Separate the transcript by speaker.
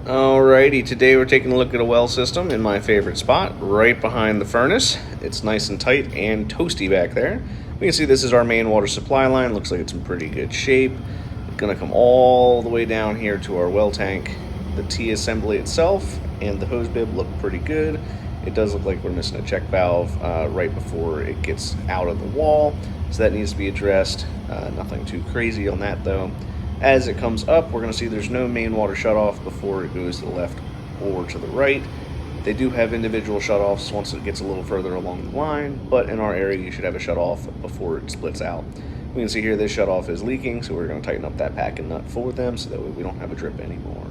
Speaker 1: Alrighty, today we're taking a look at a well system in my favorite spot, right behind the furnace. It's nice and tight and toasty back there. We can see this is our main water supply line. Looks like it's in pretty good shape. It's gonna come all the way down here to our well tank. The T-assembly itself and the hose bib look pretty good. It does look like we're missing a check valve right before it gets out of the wall, so that needs to be addressed. Nothing too crazy on that though. As it comes up, we're going to see there's no main water shutoff before it goes to the left or to the right. They do have individual shutoffs once it gets a little further along the line, but in our area you should have a shutoff before it splits out. We can see here this shutoff is leaking, so we're going to tighten up that pack and nut for them so that way we don't have a drip anymore.